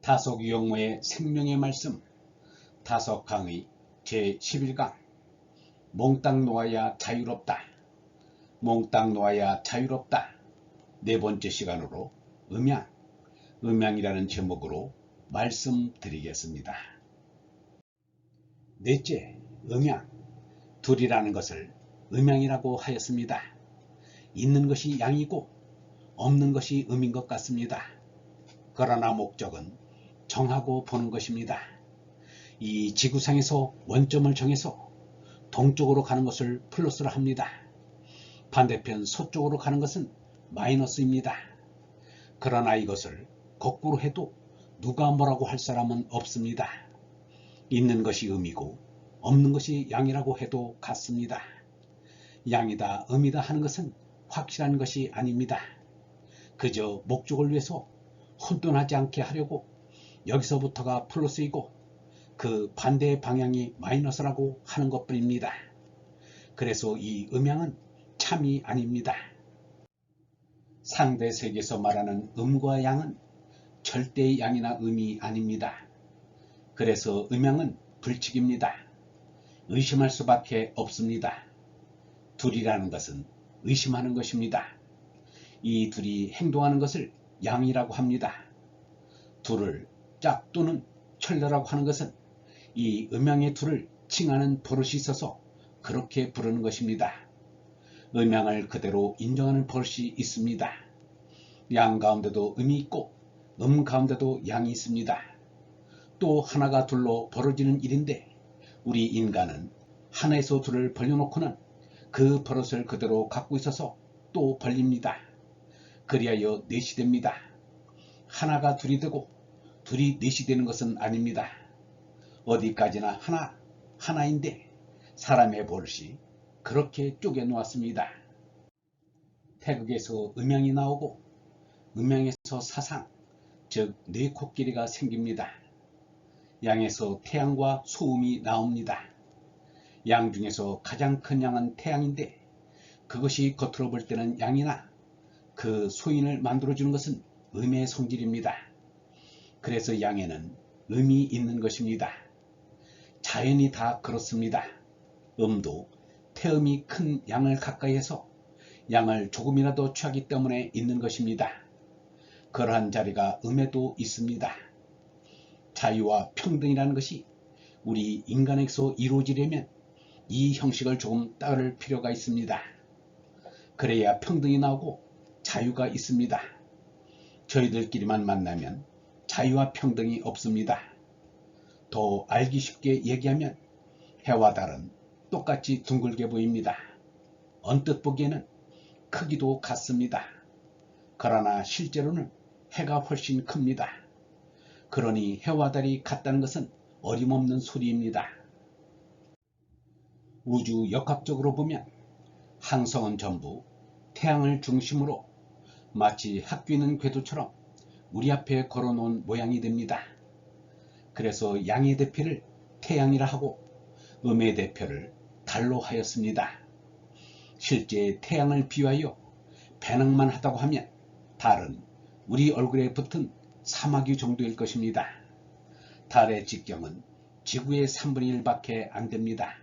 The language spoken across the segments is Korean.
다속유영모의 생명의 말씀 다속강의 제11강 몽땅 놓아야 자유롭다. 몽땅 놓아야 자유롭다. 네 번째 시간으로 음양이라는 제목으로 말씀드리겠습니다. 넷째, 음양. 둘이라는 것을 음양이라고 하였습니다. 있는 것이 양이고 없는 것이 음인 것 같습니다. 그러나 목적은 정하고 보는 것입니다. 이 지구상에서 원점을 정해서 동쪽으로 가는 것을 플러스라 합니다. 반대편 서쪽으로 가는 것은 마이너스입니다. 그러나 이것을 거꾸로 해도 누가 뭐라고 할 사람은 없습니다. 있는 것이 음이고 없는 것이 양이라고 해도 같습니다. 양이다 음이다 하는 것은 확실한 것이 아닙니다. 그저 목적을 위해서 혼돈하지 않게 하려고 여기서부터가 플러스이고 그 반대의 방향이 마이너스라고 하는 것뿐입니다. 그래서 이 음양은 참이 아닙니다. 상대 세계에서 말하는 음과 양은 절대의 양이나 음이 아닙니다. 그래서 음양은 불칙입니다. 의심할 수밖에 없습니다. 둘이라는 것은 의심하는 것입니다. 이 둘이 행동하는 것을 양이라고 합니다. 둘을 짝 또는 철녀라고 하는 것은 이 음양의 둘을 칭하는 버릇이 있어서 그렇게 부르는 것입니다. 음양을 그대로 인정하는 버릇이 있습니다. 양 가운데도 음이 있고 음 가운데도 양이 있습니다. 또 하나가 둘로 벌어지는 일인데 우리 인간은 하나에서 둘을 벌려놓고는 그 버릇을 그대로 갖고 있어서 또 벌립니다. 그리하여 넷이 됩니다. 하나가 둘이 되고 둘이 넷이 되는 것은 아닙니다. 어디까지나 하나인데 사람의 버릇이 그렇게 쪼개 놓았습니다. 태극에서 음양이 나오고 음양에서 사상, 즉 네 코끼리가 생깁니다. 양에서 태양과 소음이 나옵니다. 양 중에서 가장 큰 양은 태양인데 그것이 겉으로 볼 때는 양이나 그 소인을 만들어주는 것은 음의 성질입니다. 그래서 양에는 음이 있는 것입니다. 자연이 다 그렇습니다. 음도 태음이 큰 양을 가까이 해서 양을 조금이라도 취하기 때문에 있는 것입니다. 그러한 자리가 음에도 있습니다. 자유와 평등이라는 것이 우리 인간에게서 이루어지려면 이 형식을 조금 따를 필요가 있습니다. 그래야 평등이 나오고 자유가 있습니다. 저희들끼리만 만나면 자유와 평등이 없습니다. 더 알기 쉽게 얘기하면 해와 달은 똑같이 둥글게 보입니다. 언뜻 보기에는 크기도 같습니다. 그러나 실제로는 해가 훨씬 큽니다. 그러니 해와 달이 같다는 것은 어림없는 소리입니다. 우주 역학적으로 보면 항성은 전부 태양을 중심으로 마치 학교 있는 궤도처럼 우리 앞에 걸어놓은 모양이 됩니다. 그래서 양의 대표를 태양이라 하고 음의 대표를 달로 하였습니다. 실제 태양을 비유하여 배낭만 하다고 하면 달은 우리 얼굴에 붙은 사마귀 정도일 것입니다. 달의 직경은 지구의 3분의 1밖에 안 됩니다.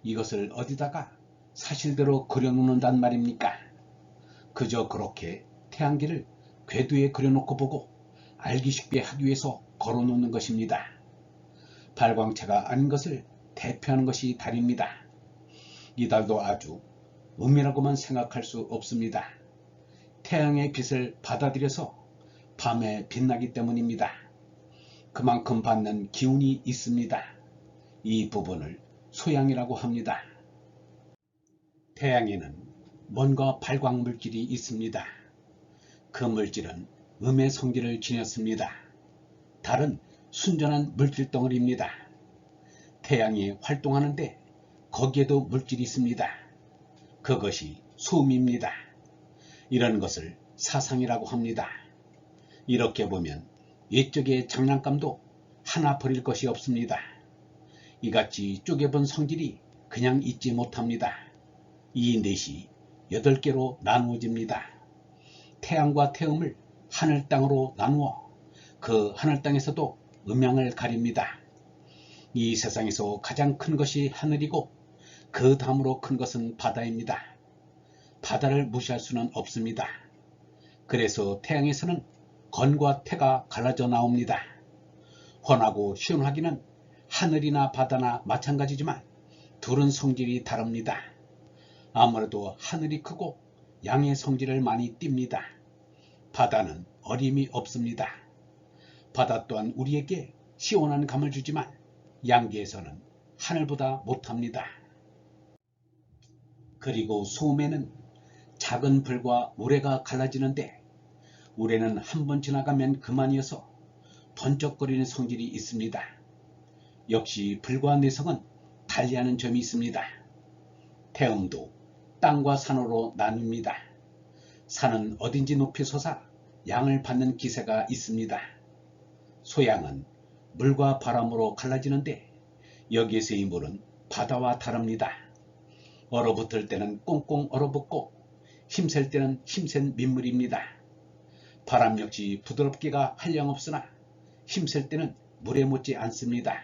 이것을 어디다가 사실대로 그려놓는단 말입니까? 그저 그렇게 태양계를 궤도에 그려놓고 보고 알기 쉽게 하기 위해서 걸어놓는 것입니다. 발광체가 아닌 것을 대표하는 것이 달입니다. 이 달도 아주 음이라고만 생각할 수 없습니다. 태양의 빛을 받아들여서 밤에 빛나기 때문입니다. 그만큼 받는 기운이 있습니다. 이 부분을 소양이라고 합니다. 태양에는 뭔가 발광 물질이 있습니다. 그 물질은 음의 성질을 지녔습니다. 달은 순전한 물질 덩어리입니다. 태양이 활동하는데 거기에도 물질이 있습니다. 그것이 소음입니다. 이런 것을 사상이라고 합니다. 이렇게 보면 옛적의 장난감도 하나 버릴 것이 없습니다. 이같이 쪼개본 성질이 그냥 있지 못합니다. 이 넷이 8개로 나누어집니다. 태양과 태음을 하늘 땅으로 나누어 그 하늘 땅에서도 음양을 가립니다. 이 세상에서 가장 큰 것이 하늘이고 그 다음으로 큰 것은 바다입니다. 바다를 무시할 수는 없습니다. 그래서 태양에서는 건과 태가 갈라져 나옵니다. 훤하고 시원하기는 하늘이나 바다나 마찬가지지만 둘은 성질이 다릅니다. 아무래도 하늘이 크고 양의 성질을 많이 띱니다. 바다는 어림이 없습니다. 바다 또한 우리에게 시원한 감을 주지만 양계에서는 하늘보다 못합니다. 그리고 소음에는 작은 불과 우레가 갈라지는데 우레는 한번 지나가면 그만이어서 번쩍거리는 성질이 있습니다. 역시 불과 내성은 달리하는 점이 있습니다. 태음도 땅과 산으로 나뉩니다. 산은 어딘지 높이 솟아 양을 받는 기세가 있습니다. 소양은 물과 바람으로 갈라지는데 여기에서의 물은 바다와 다릅니다. 얼어붙을 때는 꽁꽁 얼어붙고 힘셀 때는 힘센 민물입니다. 바람 역시 부드럽기가 한량없으나 힘셀 때는 물에 묻지 않습니다.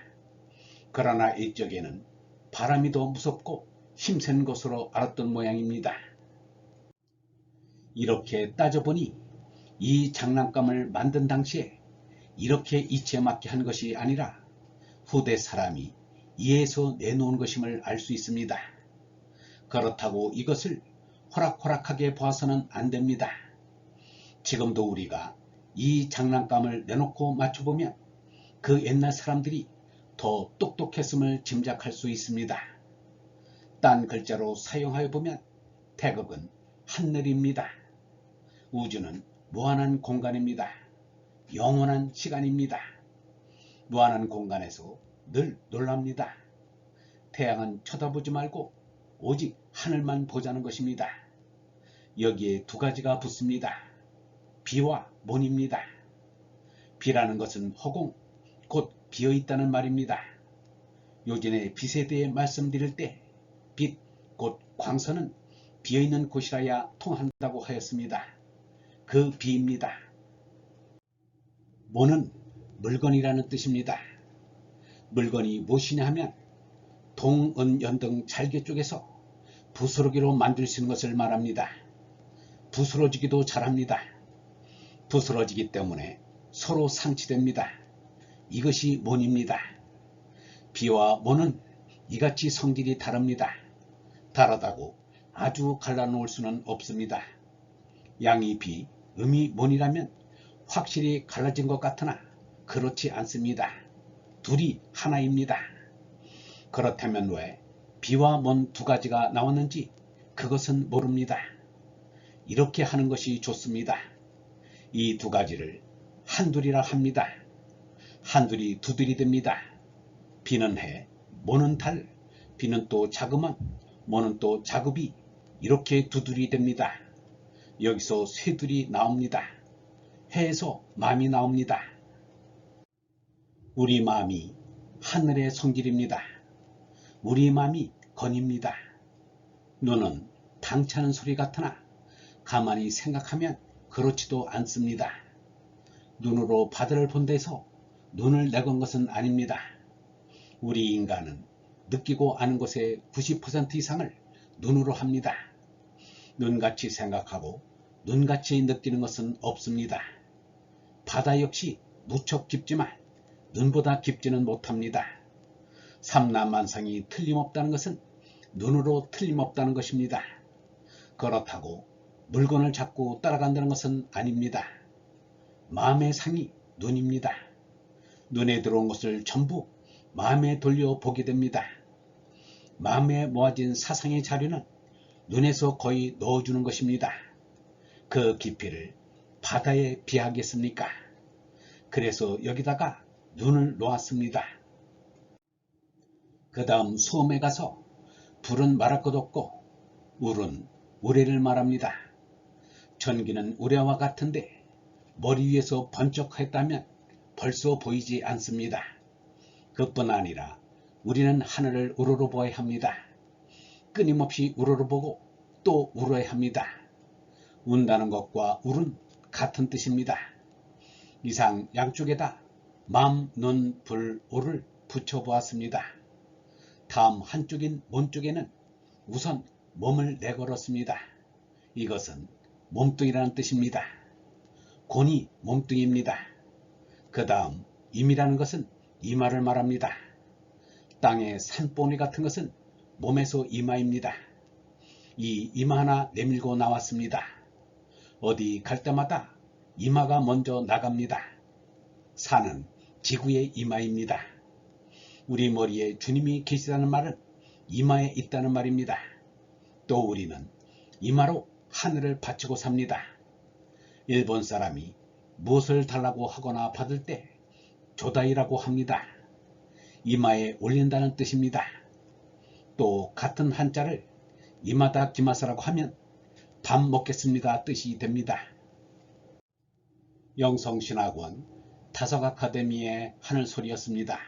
그러나 이쪽에는 바람이 더 무섭고 힘센 것으로 알았던 모양입니다. 이렇게 따져보니 이 장난감을 만든 당시에 이렇게 이치에 맞게 한 것이 아니라 후대 사람이 이해해서 내놓은 것임을 알 수 있습니다. 그렇다고 이것을 호락호락하게 봐서는 안 됩니다. 지금도 우리가 이 장난감을 내놓고 맞춰보면 그 옛날 사람들이 더 똑똑했음을 짐작할 수 있습니다. 딴 글자로 사용하여 보면 태극은 하늘입니다. 우주는 무한한 공간입니다. 영원한 시간입니다. 무한한 공간에서 늘 놀랍니다. 태양은 쳐다보지 말고 오직 하늘만 보자는 것입니다. 여기에 두 가지가 붙습니다. 비와 몬입니다. 비라는 것은 허공, 곧 비어있다는 말입니다. 요전에 빛에 대해 말씀드릴 때 빛, 곧 광선은 비어있는 곳이라야 통한다고 하였습니다. 그 비입니다. 몬은 물건이라는 뜻입니다. 물건이 무엇이냐 하면 동, 은, 연 등 잘게 쪼개서 부스러기로 만들 수 있는 것을 말합니다. 부스러지기도 잘합니다. 부스러지기 때문에 서로 상치됩니다. 이것이 몬입니다. 비와 몬은 이같이 성질이 다릅니다. 다르다고 아주 갈라놓을 수는 없습니다. 양이 비, 음이 몬이라면 확실히 갈라진 것 같으나 그렇지 않습니다. 둘이 하나입니다. 그렇다면 왜 비와 몬 두 가지가 나왔는지 그것은 모릅니다. 이렇게 하는 것이 좋습니다. 이 두 가지를 한둘이라 합니다. 한둘이 두둘이 됩니다. 비는 해, 몬은 달, 비는 또 자그만, 몬은 또 자급이 이렇게 두둘이 됩니다. 여기서 쇠둘이 나옵니다. 해에서 마음이 나옵니다. 우리 마음이 하늘의 성질입니다. 우리 마음이 건입니다. 눈은 당차는 소리 같으나 가만히 생각하면 그렇지도 않습니다. 눈으로 바다를 본데서 눈을 내건 것은 아닙니다. 우리 인간은 느끼고 아는 것의 90% 이상을 눈으로 합니다. 눈같이 생각하고 눈같이 느끼는 것은 없습니다. 바다 역시 무척 깊지만 눈보다 깊지는 못합니다. 삼라만상이 틀림없다는 것은 눈으로 틀림없다는 것입니다. 그렇다고 물건을 잡고 따라간다는 것은 아닙니다. 마음의 상이 눈입니다. 눈에 들어온 것을 전부 마음에 돌려 보게 됩니다. 마음에 모아진 사상의 자료는 눈에서 거의 넣어주는 것입니다. 그 깊이를 바다에 비하겠습니까? 그래서 여기다가 눈을 놓았습니다. 그 다음 소음에 가서 불은 말할 것 없고 울은 우레를 말합니다. 전기는 우레와 같은데 머리 위에서 번쩍했다면 벌써 보이지 않습니다. 그뿐 아니라 우리는 하늘을 우러러 보아야 합니다. 끊임없이 우러러 보고 또 울어야 합니다. 운다는 것과 울은 같은 뜻입니다. 이상 양쪽에다 맘, 눈, 불, 오를 붙여보았습니다. 다음 한쪽인 몸 쪽에는 우선 몸을 내걸었습니다. 이것은 몸뚱이라는 뜻입니다. 곤이 몸뚱이입니다. 그 다음 임이라는 것은 이마를 말합니다. 땅의 산보니 같은 것은 몸에서 이마입니다. 이 이마 하나 내밀고 나왔습니다. 어디 갈 때마다 이마가 먼저 나갑니다. 산은 지구의 이마입니다. 우리 머리에 주님이 계시다는 말은 이마에 있다는 말입니다. 또 우리는 이마로 하늘을 바치고 삽니다. 일본 사람이 무엇을 달라고 하거나 받을 때 조다이라고 합니다. 이마에 올린다는 뜻입니다. 또 같은 한자를 이마다 기마사라고 하면 밥 먹겠습니다 뜻이 됩니다. 영성신학원 다석아카데미의 하늘소리였습니다.